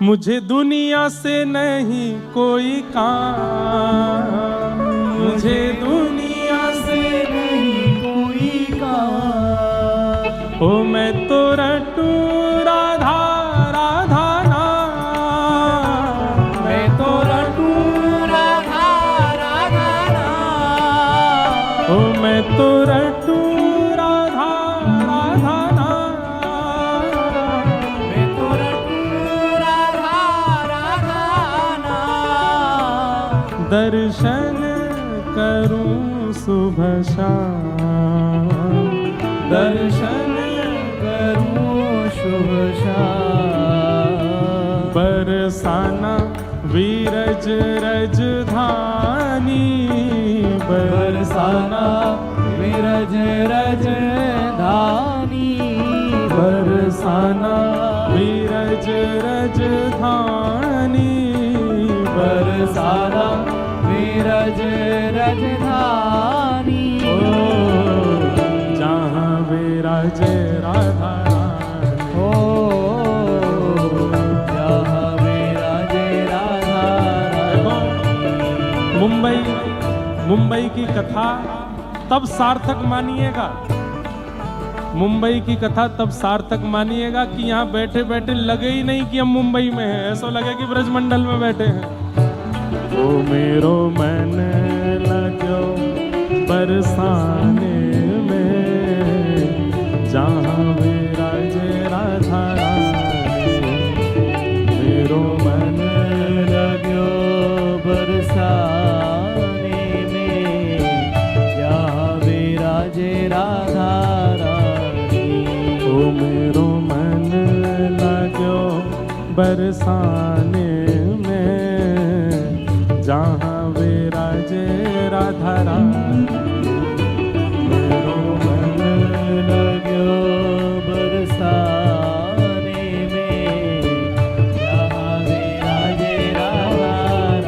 मुझे दुनिया से नहीं कोई काम, मुझे दुनिया से नहीं कोई काम। ओ मैं तो रटू राधा राधा नाम, मैं तो रटू राधा राधा नाम। ओ मैं तो रटू राधा राधा नाम, मैं तो रटू राधा राधा नाम। दर्शन करूं सुबह शाम, दर्शन करूं शुभ शाम। बरसाना विरज रजधानी, बरसाना विरज रजधानी। बरसाना विरज रजधानी, बरसाना विरज रजधानी। ओ जहाँ विराजे राधा रानी, ओ जहाँ विराजे राधा रानी। मुंबई की कथा तब सार्थक मानिएगा, मुंबई की कथा तब सार्थक मानिएगा कि यहाँ बैठे बैठे लगे ही नहीं कि हम मुंबई में हैं, ऐसा लगे कि ब्रजमंडल में बैठे हैं। ओ मेरो मन लगो बरसाने में, जहाँ विराजे राधा रानी। मेरो मन लगो बरसाने में, जहाँ विराजे राधा रानी। ओ मेरो मन लगो बरसाने में, जहाँ विराजे राधा रानी। मेरो मन लगो बरसाने में, जहाँ विराजे राधा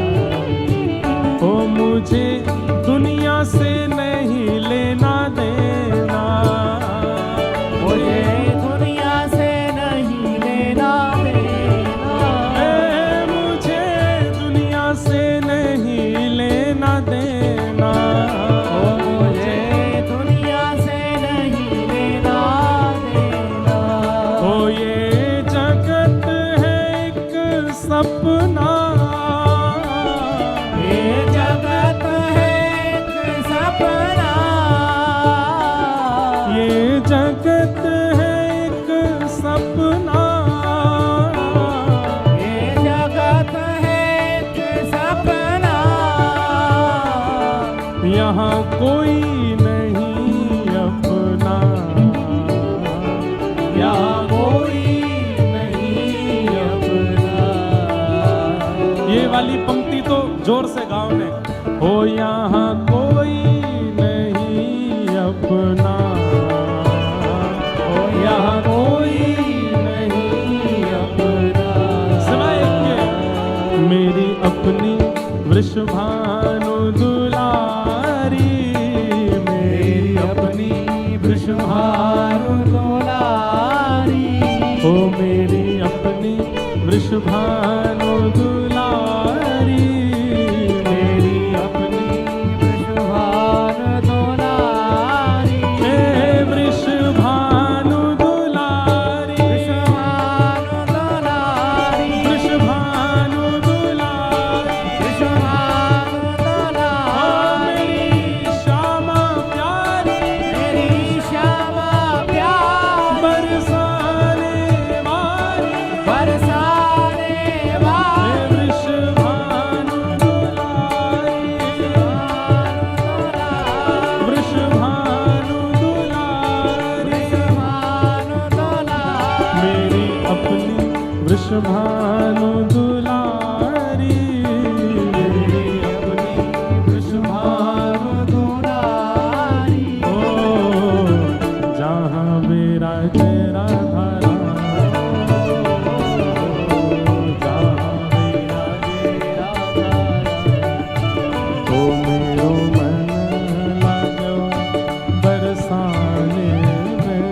रानी। ओ मुझे दुनिया से नहीं लेना देना, मुझे दुनिया से नहीं लेना देना। मुझे दुनिया से नहीं लेना देना। मुझे दुनिया से नहीं लेना देना। ओ ये जगत है एक सपना, ये जगत है एक सपना। ये जगत है एक सपना। ये जगत है एक सपना। यहाँ कोई नहीं अपना, यहाँ कोई नहीं अपना। ये वाली पंक्ति तो जोर से गाओ ने। हो यहाँ कोई नहीं अपना, ओ यहाँ कोई नहीं अपना। सिवाय इसके मेरी अपनी वृषभानु दुलारी, मेरी अपनी वृषभानु दुलारी। ओ मेरी अपनी वृषभानु दुलारी, मेरी अपनी वृषभानु दुलारी। हे वृषभानु दुलारी, वृषभानु दुलारी। वृषभानु दुलारी। वृषभानु दुलारी। मेरी श्यामा प्यारी, मेरी श्यामा प्यारी। बरसाने वाली, बरसाने वाली। वृषभानु दुलारी, वृषभानु दुलारी। वृषभानु दुलारी। मेरी अपनी वृषभानु दुलारी, मेरी अपनी वृषभानु दुलारी। ओ जहाँ विराजे राधा रानी, जहाँ विराजे राधा रानी। ओ मेरो मन लगो बरसाने में।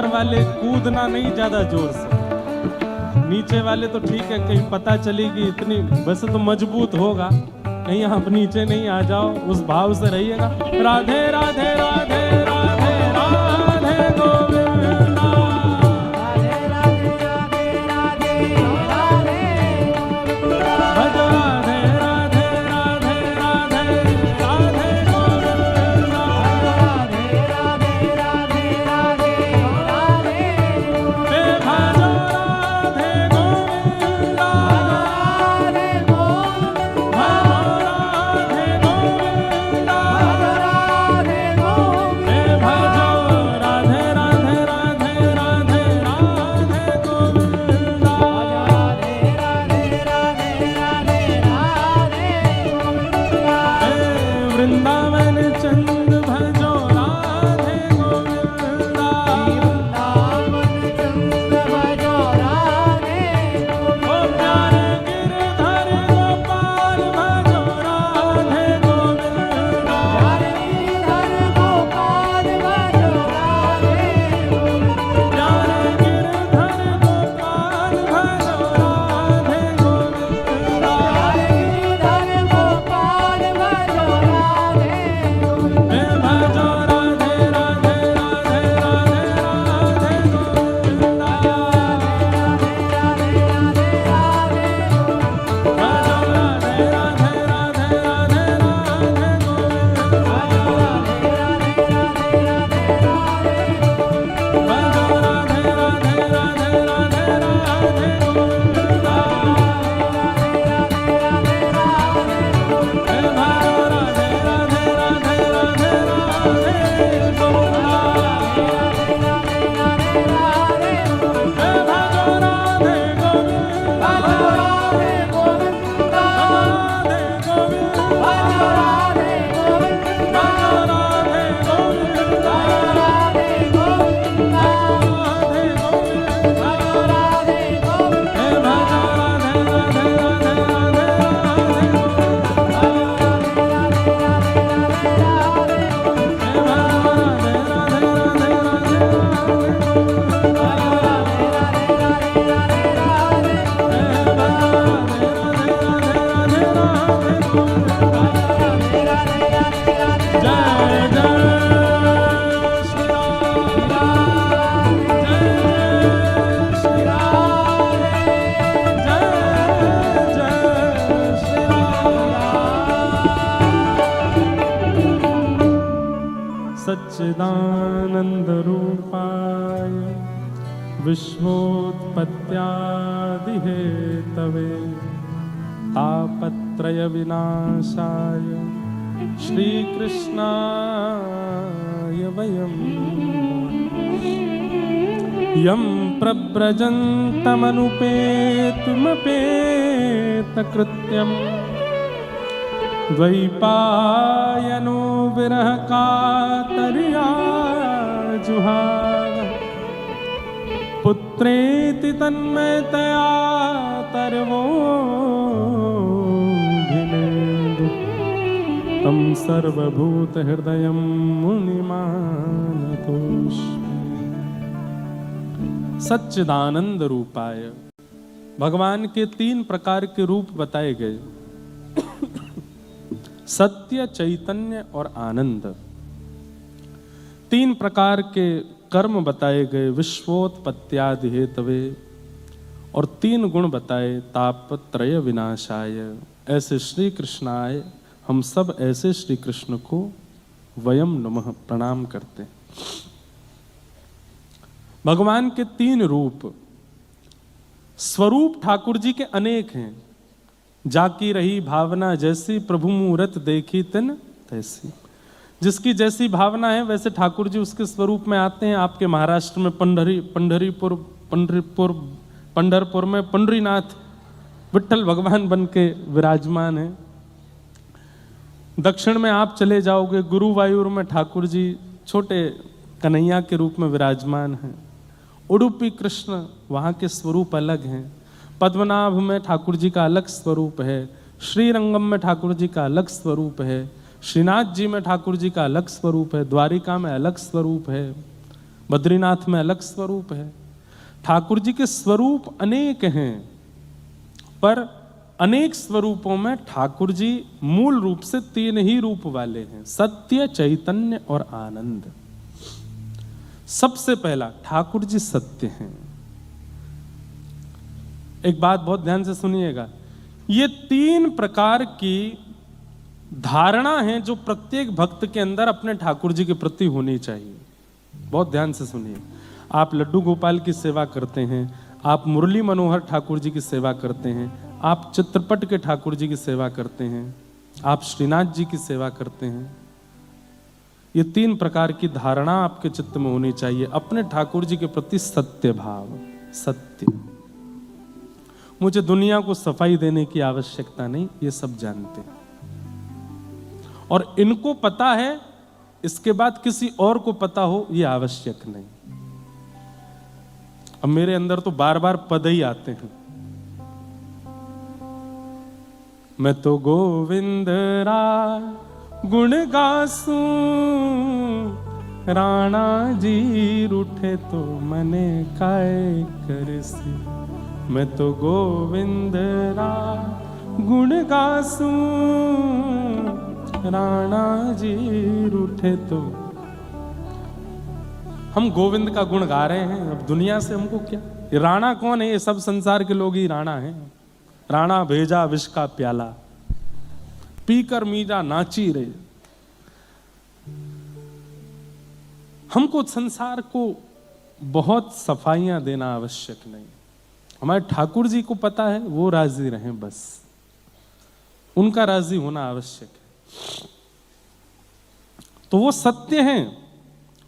वाले कूदना नहीं ज्यादा जोर से, नीचे वाले तो ठीक है, कहीं पता चलेगी इतनी, वैसे तो मजबूत होगा, कहीं आप नीचे नहीं आ जाओ, उस भाव से रहिएगा। राधे राधे राधे राधे राधे गोविंदा, राधे राधे राधे राधे राधे भज राधे राधे राधे राधे राधे गोविंदा, राधे राधे राधे राधे राधे हे भज राधे गोविंदा, राधे गोविंदा राधे गोविंदा, राधे गोविंदा हे भज राधे राधे राधे राधे राधे गोविंदा, राधे राधे राधे राधे राधे गोविंदा हे वृंदावन चंद भजो राधे गोविंदा, वृंदावन चंद भजो राधे ओ प्यारे गिरधर गोपाल भजो राधे गोविंदा, प्यारे गिरधर गोपाल भजो राधे गोविंदा प्यारे गिरधर गोपाल भजो राधे गोविंदा, प्यारे गिरधर गोपाल भजो राधे गोविंदा हे भजो राधे राधे राधे राधे राधे गोविंदा, भजो राधे राधे राधे राधे राधे गोविंदा, भजो राधे राधे राधे राधे राधे गोविंदा, हे भजो राधे राधे राधे राधे राधे गोविंदा, हे भजो राधे गोविंदा, राधे गोविंदा, भजो राधे गोविंदा, राधे गोविंदा, राधे गोविंदा, हे भजो राधे राधे राधे राधे राधे गोविंदा, हे भजो राधे राधे राधे राधे सच्चिदानंद रूपाय विश्वोत्पत्त्यादि हेतवे तापत्रय विनाशाय श्रीकृष्णाय वयं यं प्रव्रजन्तमनुपेतुमपेतकृत्यम् द्वैपायनो विरह कातर्या जुहाव पुत्रेति तन्मयतया तर्वोऽभिनेदु तं सर्वभूतहृदयं मुनिमानतोऽस्मि। सच्चिदानंद रूपाय, भगवान के 3 प्रकार के रूप बताए गए, सत्य, चैतन्य और आनंद। 3 प्रकार के कर्म बताए गए, विश्वोत्पत्त्यादि हेतवे, और 3 गुण बताए, तापत्रय विनाशाय। ऐसे श्री कृष्ण आए, हम सब ऐसे श्री कृष्ण को वयम नमः प्रणाम करते हैं। भगवान के 3 रूप, स्वरूप ठाकुर जी के अनेक हैं। जाकी रही भावना जैसी, प्रभु मूरत देखी तिन तैसी। जिसकी जैसी भावना है वैसे ठाकुर जी उसके स्वरूप में आते हैं। आपके महाराष्ट्र में पंढरपुर में पंडरीनाथ विट्ठल भगवान बन के विराजमान है। दक्षिण में आप चले जाओगे, गुरुवायूर में ठाकुर जी छोटे कन्हैया के रूप में विराजमान हैं। उडुपी कृष्ण, वहाँ के स्वरूप अलग हैं। पद्मनाभ में ठाकुर जी का अलग स्वरूप है। श्रीरंगम में ठाकुर जी का अलग स्वरूप है। श्रीनाथ जी में ठाकुर जी का अलग स्वरूप है, द्वारिका में अलग स्वरूप है, बद्रीनाथ में अलग स्वरूप है। ठाकुर जी के स्वरूप अनेक हैं, पर अनेक स्वरूपों में ठाकुर जी मूल रूप से 3 ही रूप वाले हैं, सत्य, चैतन्य और आनंद। सबसे पहला ठाकुर जी सत्य हैं। एक बात बहुत ध्यान से सुनिएगा, ये 3 प्रकार की धारणा है जो प्रत्येक भक्त के अंदर अपने ठाकुर जी के प्रति होनी चाहिए। बहुत ध्यान से सुनिए। आप लड्डू गोपाल की सेवा करते हैं, आप मुरली मनोहर ठाकुर जी की सेवा करते हैं, आप चित्रपट के ठाकुर जी की सेवा करते हैं, आप श्रीनाथ जी की सेवा करते हैं। ये 3 प्रकार की धारणा आपके चित्त में होनी चाहिए। अपने ठाकुर जी के प्रति सत्य भाव, सत्य। मुझे दुनिया को सफाई देने की आवश्यकता नहीं, ये सब जानते हैं और इनको पता है, इसके बाद किसी और को पता हो ये आवश्यक नहीं। अब मेरे अंदर तो बार बार पद ही आते हैं। मैं तो गोविंद रा गुण गासूं, राणा जी रूठे तो मने काय करसी। मैं तो गोविंद रा गुण गासूं, राणा जी रूठे तो। हम गोविंद का गुण गा रहे हैं, अब दुनिया से हमको क्या? ये राणा कौन है? ये सब संसार के लोग ही राणा हैं। राणा भेजा विष का प्याला, पीकर मीरा नाची रहे। हमको संसार को बहुत सफाइयां देना आवश्यक नहीं। हमारे ठाकुर जी को पता है, वो राजी रहे, बस उनका राजी होना आवश्यक है। तो वो सत्य हैं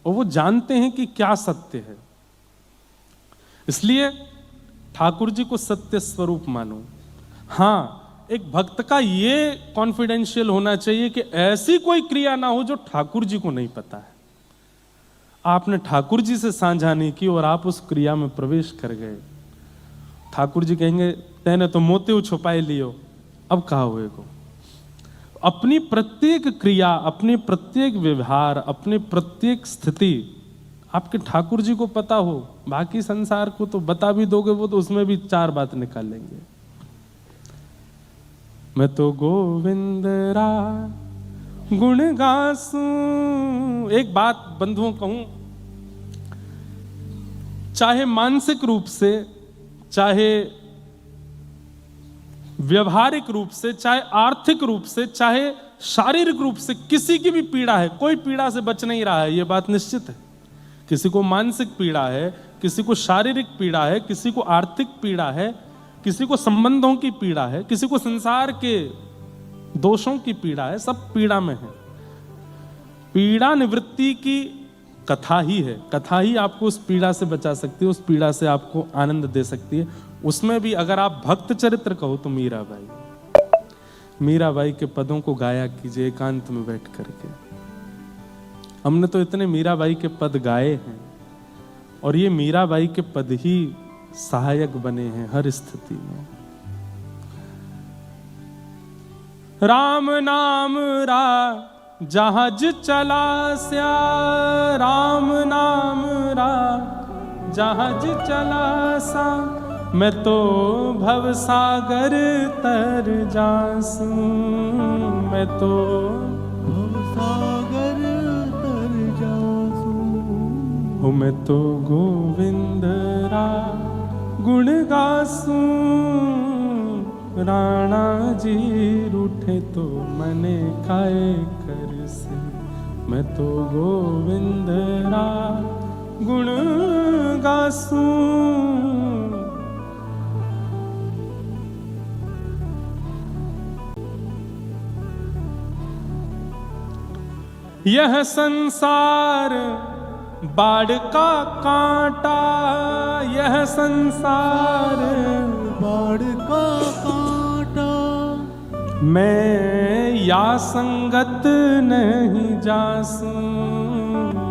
और वो जानते हैं कि क्या सत्य है, इसलिए ठाकुर जी को सत्य स्वरूप मानो। हाँ, एक भक्त का ये कॉन्फिडेंशियल होना चाहिए कि ऐसी कोई क्रिया ना हो जो ठाकुर जी को नहीं पता है। आपने ठाकुर जी से साझा नहीं की और आप उस क्रिया में प्रवेश कर गए, ठाकुर जी कहेंगे तेने तो मोती छुपाए लियो, अब कहा हुए को। अपनी प्रत्येक क्रिया, अपने प्रत्येक व्यवहार, अपने प्रत्येक स्थिति आपके ठाकुर जी को पता हो। बाकी संसार को तो बता भी दोगे, वो तो उसमें भी 4 बात निकाल लेंगे। मैं तो गोविंद रा गुण गासूं। एक बात बंधुओं कहूं, चाहे मानसिक रूप से, चाहे व्यवहारिक रूप से, चाहे आर्थिक रूप से, चाहे शारीरिक रूप से किसी की भी पीड़ा है, कोई पीड़ा से बच नहीं रहा है, यह बात निश्चित है। किसी को मानसिक पीड़ा है, किसी को शारीरिक पीड़ा है, किसी को आर्थिक पीड़ा है, किसी को संबंधों की पीड़ा है, किसी को संसार के दोषों की पीड़ा है, सब पीड़ा में है। पीड़ा निवृत्ति की कथा ही है, कथा ही आपको उस पीड़ा से बचा सकती है, उस पीड़ा से आपको आनंद दे सकती है। उसमें भी अगर आप भक्त चरित्र कहो तो मीराबाई के पदों को गाया कीजिए एकांत में बैठ करके। हमने तो इतने मीराबाई के पद गाए हैं और ये मीराबाई के पद ही सहायक बने हैं हर स्थिति में। राम नाम रा जहाज चला स्या, राम नाम रा जहाज चला सा। मैं तो भव सागर तर जासूं, मैं तो भव सागर तर जासूं। हो मैं तो गोविंद रा गुण गासूं, राणा जी रूठे तो मने काय करसे। मैं तो गोविंद रा गुण गासूं। यह संसार बाढ़ का कांटा, यह संसार बाढ़ का कांटा। मैं या संगत नहीं जासूं,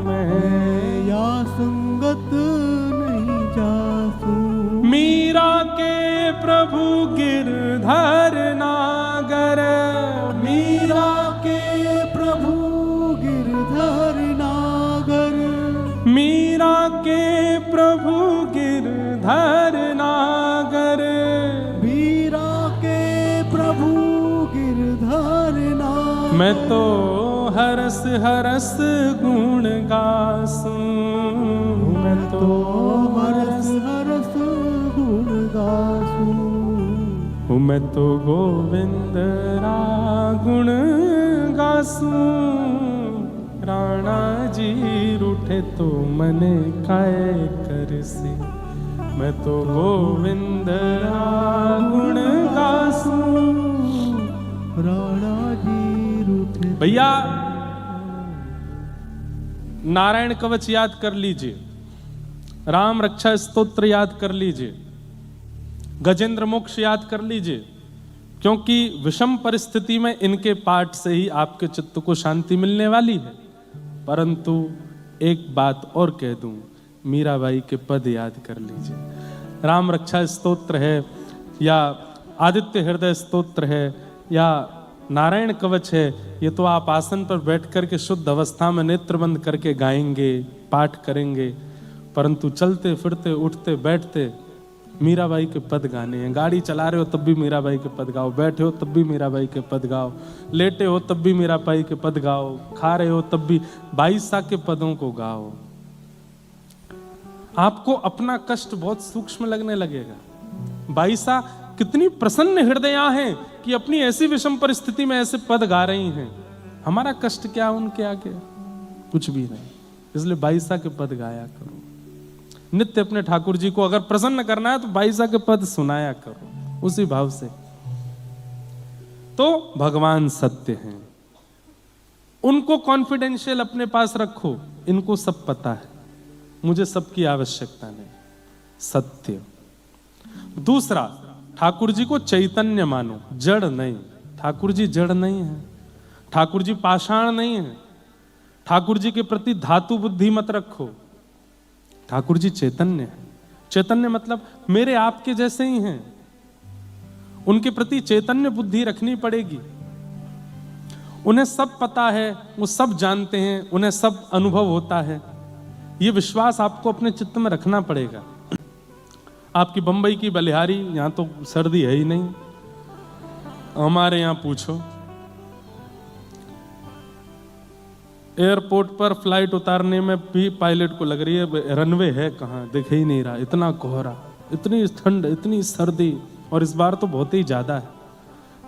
मैं या संगत नहीं जासूं। मीरा के प्रभु गिरधर नागर, मीरा के प्रभु मीरा के प्रभु गिरधर नागर, मीरा के प्रभु गिरधर नागर, मैं तो हरस हरस गुण गासूं, मैं तो हरस हरस गुण गासूं, मैं तो गोविंद रा गुण गासूं। राणा जी रूठे तो मने काय करसी, मैं तो गोविंद रा गुण गासूं। राणा जी रूठे। भैया नारायण कवच याद कर लीजिए, राम रक्षा स्तोत्र याद कर लीजिए, गजेंद्र मोक्ष याद कर लीजिए, क्योंकि विषम परिस्थिति में इनके पाठ से ही आपके चित्त को शांति मिलने वाली है। परंतु एक बात और कह दूं, मीराबाई के पद याद कर लीजिए। राम रक्षा स्तोत्र है या आदित्य हृदय स्तोत्र है या नारायण कवच है, ये तो आप आसन पर बैठ करके शुद्ध अवस्था में नेत्र बंद करके गाएंगे, पाठ करेंगे। परंतु चलते फिरते उठते बैठते मीराबाई के पद गाने हैं। गाड़ी चला रहे हो तब भी मीराबाई के पद गाओ, बैठे हो तब भी मीराबाई के पद गाओ, लेटे हो तब भी मीराबाई के पद गाओ, खा रहे हो तब भी बाईसा के पदों को गाओ। आपको अपना कष्ट बहुत सूक्ष्म लगने लगेगा। बाईसा कितनी प्रसन्न हृदया हैं कि अपनी ऐसी विषम परिस्थिति में ऐसे पद गा रही हैं। हमारा कष्ट क्या उनके आगे? कुछ भी नहीं। इसलिए बाईसा के पद गाया करो। नित्य अपने ठाकुर जी को अगर प्रसन्न करना है तो बाईसा के पद सुनाया करो उसी भाव से। तो भगवान सत्य हैं, उनको कॉन्फिडेंशियल अपने पास रखो। इनको सब पता है, मुझे सबकी आवश्यकता नहीं। सत्य। दूसरा, ठाकुर जी को चैतन्य मानो, जड़ नहीं। ठाकुर जी जड़ नहीं है, ठाकुर जी पाषाण नहीं है। ठाकुर जी के प्रति धातु बुद्धि मत रखो। ठाकुर जी चैतन्य है। चैतन्य मतलब मेरे आपके जैसे ही हैं। उनके प्रति चैतन्य बुद्धि रखनी पड़ेगी। उन्हें सब पता है, वो सब जानते हैं, उन्हें सब अनुभव होता है। ये विश्वास आपको अपने चित्त में रखना पड़ेगा। आपकी बंबई की बलिहारी, यहां तो सर्दी है ही नहीं। हमारे यहां पूछो, एयरपोर्ट पर फ्लाइट उतारने में भी पायलट को लग रही है रनवे है कहाँ, दिख ही नहीं रहा। इतना कोहरा, इतनी ठंड, इतनी सर्दी, और इस बार तो बहुत ही ज्यादा है।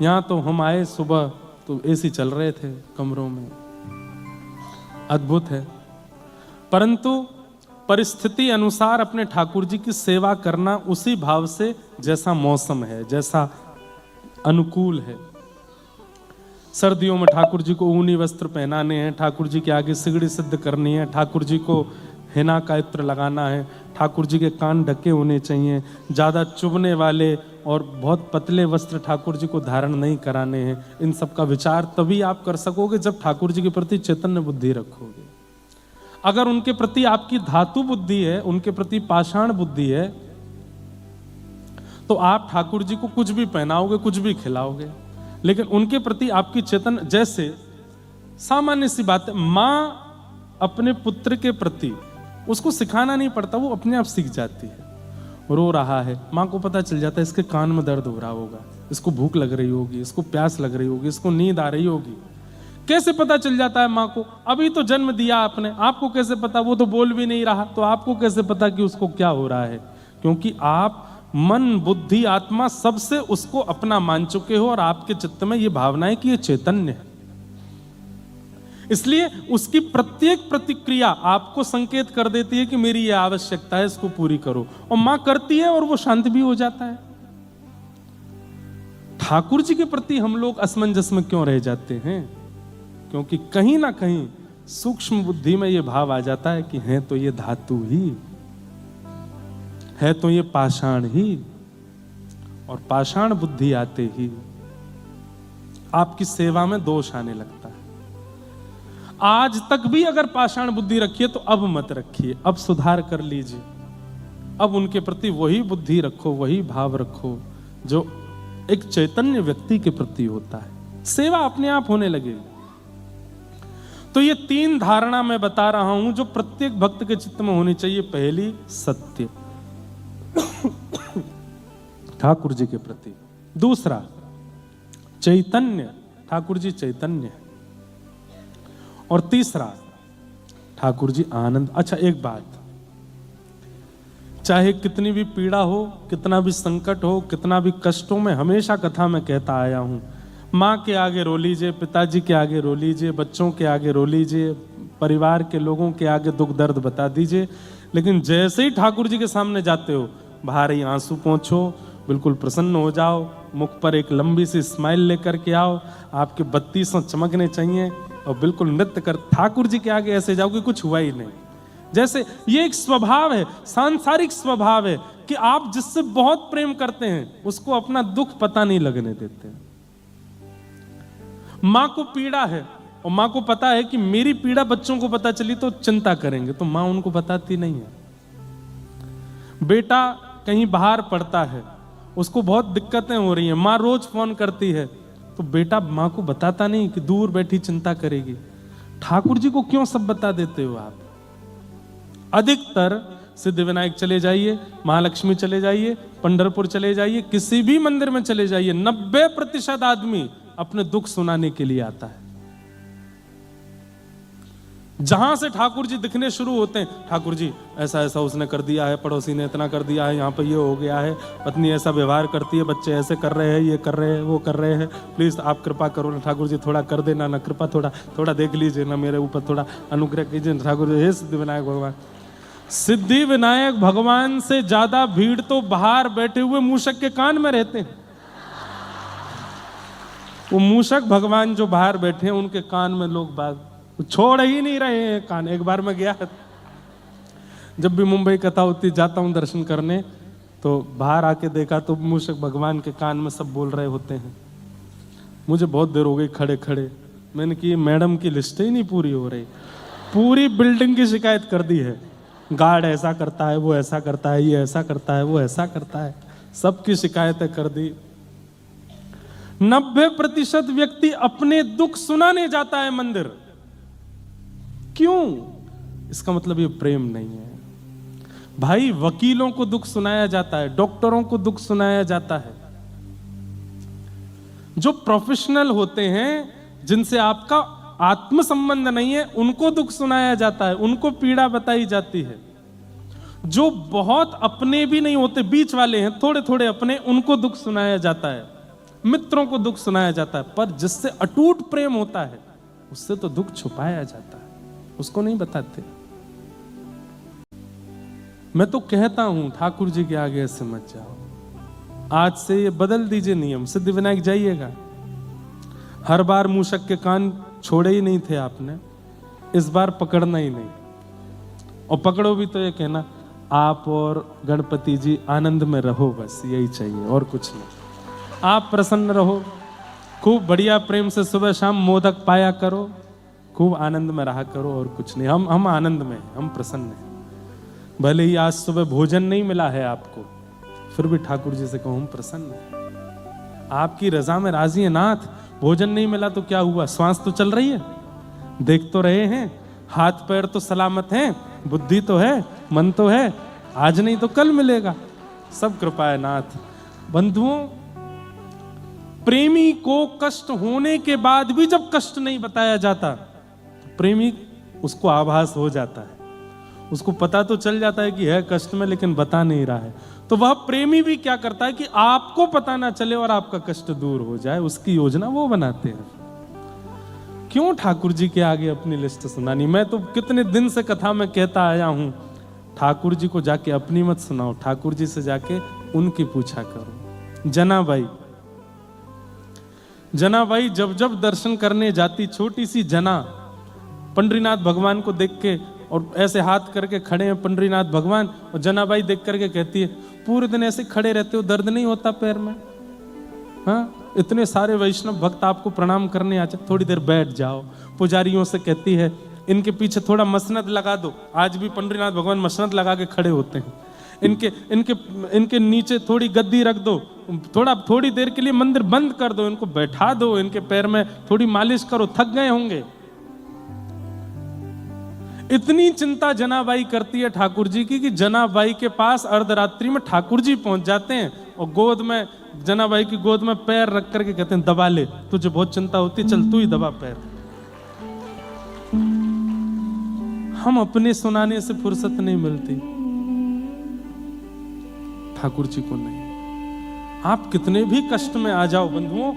यहाँ तो हम आए सुबह तो एसी चल रहे थे कमरों में, अद्भुत है। परंतु परिस्थिति अनुसार अपने ठाकुर जी की सेवा करना उसी भाव से, जैसा मौसम है, जैसा अनुकूल है। सर्दियों में ठाकुर जी को ऊनी वस्त्र पहनाने हैं, ठाकुर जी के आगे सिगड़ी सिद्ध करनी है, ठाकुर जी को हिना का इत्र लगाना है, ठाकुर जी के कान ढके होने चाहिए, ज़्यादा चुभने वाले और बहुत पतले वस्त्र ठाकुर जी को धारण नहीं कराने हैं। इन सब का विचार तभी आप कर सकोगे जब ठाकुर जी के प्रति चैतन्य बुद्धि रखोगे। अगर उनके प्रति आपकी धातु बुद्धि है, उनके प्रति पाषाण बुद्धि है, तो आप ठाकुर जी को कुछ भी पहनाओगे, कुछ भी खिलाओगे। लेकिन उनके प्रति आपकी चेतन, जैसे सामान्य सी बात है, माँ अपने पुत्र के प्रति, उसको सिखाना नहीं पड़ता, वो अपने आप सीख जाती है। रो रहा है, माँ को पता चल जाता है इसके कान में दर्द हो रहा होगा, इसको भूख लग रही होगी, इसको प्यास लग रही होगी, इसको नींद आ रही होगी। कैसे पता चल जाता है माँ को? अभी तो जन्म दिया आपने, आपको कैसे पता? वो तो बोल भी नहीं रहा, तो आपको कैसे पता कि उसको क्या हो रहा है? क्योंकि आप मन, बुद्धि, आत्मा सबसे उसको अपना मान चुके हो और आपके चित्त में ये भावना है कि ये चैतन्य है। इसलिए उसकी प्रत्येक प्रतिक्रिया आपको संकेत कर देती है कि मेरी ये आवश्यकता है, इसको पूरी करो। और मां करती है और वो शांत भी हो जाता है। ठाकुर जी के प्रति हम लोग असमंजस में क्यों रह जाते हैं? क्योंकि कहीं ना कहीं सूक्ष्म बुद्धि में ये भाव आ जाता है कि है तो ये धातु ही, है तो ये पाषाण ही, और पाषाण बुद्धि आते ही आपकी सेवा में दोष आने लगता है। आज तक भी अगर पाषाण बुद्धि रखी है तो अब मत रखिए, अब सुधार कर लीजिए। अब उनके प्रति वही बुद्धि रखो, वही भाव रखो जो एक चैतन्य व्यक्ति के प्रति होता है। सेवा अपने आप होने लगेगी। तो ये 3 धारणा मैं बता रहा हूं जो प्रत्येक भक्त के चित्त में होनी चाहिए। पहली, सत्य ठाकुर जी के प्रति। दूसरा, चैतन्य, ठाकुर जी चैतन्य है। और तीसरा, ठाकुर जी आनंद। अच्छा एक बात, चाहे कितनी भी पीड़ा हो, कितना भी संकट हो, कितना भी कष्ट हो, मैं हमेशा कथा में कहता आया हूं, माँ के आगे रो लीजिए, पिताजी के आगे रो लीजिए, बच्चों के आगे रो लीजिए, परिवार के लोगों के आगे दुख दर्द बता दीजिए, लेकिन जैसे ही ठाकुर जी के सामने जाते हो, बाहर ही आंसू पोंछो, बिल्कुल प्रसन्न हो जाओ, मुख पर एक लंबी सी स्माइल लेकर के आओ, आपके 32 चमकने चाहिए और बिल्कुल नृत्य कर ठाकुर जी के आगे ऐसे जाओ कि कुछ हुआ ही नहीं। जैसे ये एक स्वभाव है, सांसारिक स्वभाव है कि आप जिससे बहुत प्रेम करते हैं उसको अपना दुख पता नहीं लगने देते। माँ को पीड़ा है और माँ को पता है कि मेरी पीड़ा बच्चों को पता चली तो चिंता करेंगे, तो माँ उनको बताती नहीं है। बेटा कहीं बाहर पड़ता है, उसको बहुत दिक्कतें हो रही हैं, माँ रोज फोन करती है, तो बेटा माँ को बताता नहीं कि दूर बैठी चिंता करेगी। ठाकुर जी को क्यों सब बता देते हो आप? अधिकतर सिद्धिविनायक चले जाइए, महालक्ष्मी चले जाइए, पंढरपुर चले जाइए, किसी भी मंदिर में चले जाइए, 90% आदमी अपने दुख सुनाने के लिए आता है। जहां से ठाकुर जी दिखने शुरू होते हैं, ठाकुर जी ऐसा ऐसा उसने कर दिया है, पड़ोसी ने इतना कर दिया है, यहाँ पे ये हो गया है, पत्नी ऐसा व्यवहार करती है, बच्चे ऐसे कर रहे हैं, ये कर रहे हैं, वो कर रहे हैं, प्लीज आप कृपा करो ना ठाकुर जी, थोड़ा कर देना ना, कृपा थोड़ा थोड़ा देख लीजिए ना, मेरे ऊपर थोड़ा अनुग्रह कीजिए ना ठाकुर जी। हे सिद्धिविनायक भगवान। सिद्धिविनायक भगवान से ज्यादा भीड़ तो बाहर बैठे हुए मूषक के कान में रहते हैं। वो मूषक भगवान जो बाहर बैठे हैं उनके कान में लोग बात छोड़ ही नहीं रहे हैं कान। एक बार मैं गया, जब भी मुंबई कथा होती जाता हूं दर्शन करने, तो बाहर आके देखा तो मूषक भगवान के कान में सब बोल रहे होते हैं। मुझे बहुत देर हो गई खड़े खड़े, मैंने कि मैडम की लिस्ट ही नहीं पूरी हो रही, पूरी बिल्डिंग की शिकायत कर दी है, गार्ड ऐसा करता है, वो ऐसा करता है, ये ऐसा करता है, वो ऐसा करता है, सबकी शिकायतें कर दी। 90% व्यक्ति अपने दुख सुनाने जाता है मंदिर। क्यों? इसका मतलब ये प्रेम नहीं है भाई। वकीलों को दुख सुनाया जाता है, डॉक्टरों को दुख सुनाया जाता है, जो प्रोफेशनल होते हैं, जिनसे आपका आत्म संबंध नहीं है, उनको दुख सुनाया जाता है, उनको पीड़ा बताई जाती है। जो बहुत अपने भी नहीं होते, बीच वाले हैं, थोड़े थोड़े अपने, उनको दुख सुनाया जाता है, मित्रों को दुख सुनाया जाता है। पर जिससे अटूट प्रेम होता है उससे तो दुख छुपाया जाता है, उसको नहीं बताते। मैं तो कहता हूं ठाकुर जी के आगे ऐसे मत जाओ। आज से ये बदल दीजिए नियम। सिद्धिविनायक जाइएगा, हर बार मूषक के कान छोड़े ही नहीं थे आपने, इस बार पकड़ना ही नहीं, और पकड़ो भी तो ये कहना आप और गणपति जी आनंद में रहो, बस यही चाहिए और कुछ नहीं। आप प्रसन्न रहो, खूब बढ़िया प्रेम से सुबह शाम मोदक पाया करो, खूब आनंद में रहा करो, और कुछ नहीं। हम आनंद में, हम प्रसन्न हैं। भले ही आज सुबह भोजन नहीं मिला है आपको, फिर भी ठाकुर जी से कहो हम प्रसन्न हैं, आपकी रजा में राजी है नाथ। भोजन नहीं मिला तो क्या हुआ, श्वास तो चल रही है, देख तो रहे हैं, हाथ पैर तो सलामत हैं, बुद्धि तो है, मन तो है, आज नहीं तो कल मिलेगा, सब कृपा है नाथ। बंधुओं, प्रेमी को कष्ट होने के बाद भी जब कष्ट नहीं बताया जाता, प्रेमी उसको आभास हो जाता है, उसको पता तो चल जाता है कि है कष्ट में, लेकिन बता नहीं रहा है। तो वह प्रेमी भी क्या करता है कि आपको पता ना चले और आपका कष्ट दूर हो जाए, उसकी योजना वो बनाते हैं। क्यों ठाकुर जी के आगे अपनी लिस्ट सुनानी? मैं तो कितने दिन से कथा में कहता आया हूं, ठाकुर जी को जाके अपनी मत सुनाओ, ठाकुर जी से जाके उनकी पूछा करो। जनाबाई जब जब दर्शन करने जाती, छोटी सी जना, पंडरीनाथ भगवान को देख के और ऐसे हाथ करके खड़े हैं पंडरीनाथ भगवान, और जनाबाई देख करके कहती है पूरे दिन ऐसे खड़े रहते हो, दर्द नहीं होता पैर में? हाँ, इतने सारे वैष्णव भक्त आपको प्रणाम करने आ जाते, थोड़ी देर बैठ जाओ। पुजारियों से कहती है इनके पीछे थोड़ा मसनद लगा दो। आज भी पंडरीनाथ भगवान मसनद लगा के खड़े होते हैं। इनके नीचे थोड़ी गद्दी रख दो, थोड़ी देर के लिए मंदिर बंद कर दो, इनको बैठा दो, इनके पैर में थोड़ी मालिश करो, थक गए होंगे। इतनी चिंता जनाबाई करती है ठाकुर जी की कि जनाबाई के पास अर्धरात्रि में ठाकुर जी पहुंच जाते हैं और गोद में, जनाबाई की गोद में पैर रख करके कहते हैं दबा ले, तुझे बहुत चिंता होती, चल तू ही दबा पैर। हम अपने सुनाने से फुर्सत नहीं मिलती, ठाकुर जी को नहीं। आप कितने भी कष्ट में आ जाओ बंधुओं,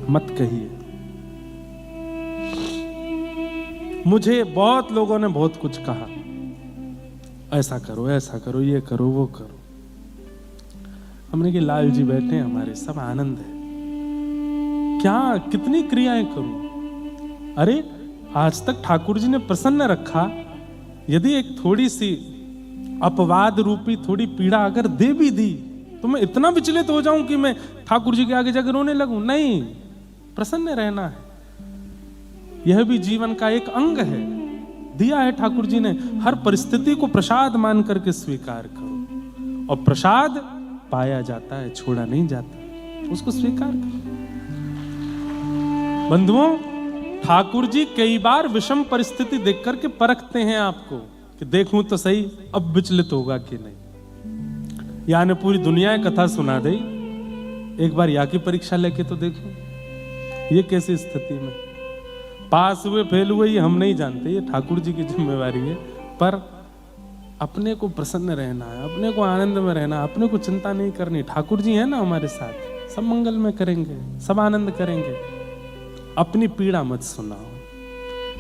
मत कहिए। मुझे बहुत लोगों ने बहुत कुछ कहा, ऐसा करो, ये करो, वो करो। हमने कि लाल जी बैठे हैं हमारे, सब आनंद है, क्या कितनी क्रियाएं करूं? अरे आज तक ठाकुर जी ने प्रसन्न रखा, यदि एक थोड़ी सी अपवाद रूपी थोड़ी पीड़ा अगर दे भी दी तो मैं इतना विचलित हो जाऊं कि मैं ठाकुर जी के आगे जाकर रोने लगूं? नहीं, प्रसन्न रहना है, यह भी जीवन का एक अंग है, दिया है ठाकुर जी ने। हर परिस्थिति को प्रसाद मान करके स्वीकार करो, और प्रसाद पाया जाता है, छोड़ा नहीं जाता, उसको स्वीकार करो। बंधुओं, ठाकुर जी कई बार विषम परिस्थिति देख करके परखते हैं आपको कि देखूं तो सही अब विचलित होगा कि नहीं। यानी पूरी दुनिया कथा सुना दे, एक बार या की परीक्षा लेके तो देखो, ये कैसी स्थिति में पास हुए फेल हुए ये हम नहीं जानते, ये ठाकुर जी की जिम्मेवारी है। पर अपने को प्रसन्न रहना है, अपने को आनंद में रहना, अपने को चिंता नहीं करनी। ठाकुर जी है ना हमारे साथ, सब मंगल में करेंगे, सब आनंद करेंगे। अपनी पीड़ा मत सुनाओ,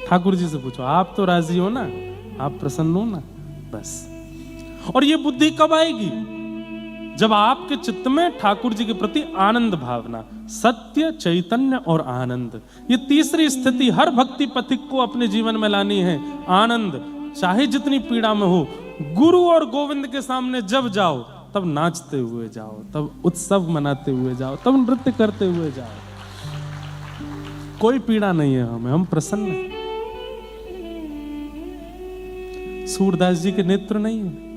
ठाकुर जी से पूछो, आप तो राजी हो ना, आप प्रसन्न हो ना, बस। और ये बुद्धि कब आएगी? जब आपके चित्त में ठाकुर जी के प्रति आनंद भावना, सत्य, चैतन्य और आनंद, ये तीसरी स्थिति हर भक्ति पथिक को अपने जीवन में लानी है। आनंद, चाहे जितनी पीड़ा में हो, गुरु और गोविंद के सामने जब जाओ तब नाचते हुए जाओ, तब उत्सव मनाते हुए जाओ, तब नृत्य करते हुए जाओ। कोई पीड़ा नहीं है हमें, हम प्रसन्न हैं। सूरदास जी के नेत्र नहीं है,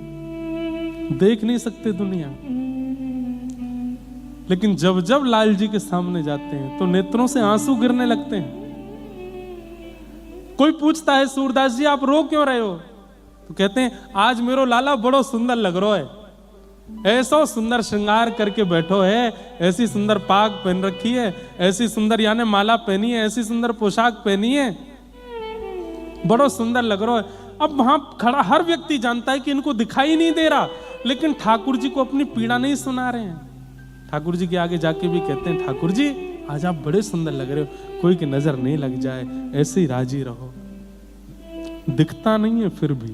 देख नहीं सकते दुनिया, लेकिन जब जब लाल जी के सामने जाते हैं तो नेत्रों से आंसू गिरने लगते हैं। कोई पूछता है, सूरदास जी आप रो क्यों रहे हो? तो कहते हैं, आज मेरो लाला बड़ो सुंदर लग रहा है, ऐसा सुंदर श्रृंगार करके बैठो है, ऐसी सुंदर पाग पहन रखी है, ऐसी सुंदर यानी माला पहनी है, ऐसी सुंदर पोशाक पहनी है, बड़ो सुंदर लग रहा है। अब वहां खड़ा हर व्यक्ति जानता है कि इनको दिखाई नहीं दे रहा, लेकिन ठाकुर जी को अपनी पीड़ा नहीं सुना रहे हैं। ठाकुर जी के आगे जाके भी कहते हैं, ठाकुर जी आज आप बड़े सुंदर लग रहे हो, कोई की नजर नहीं लग जाए, ऐसे ही राजी रहो। दिखता नहीं है फिर भी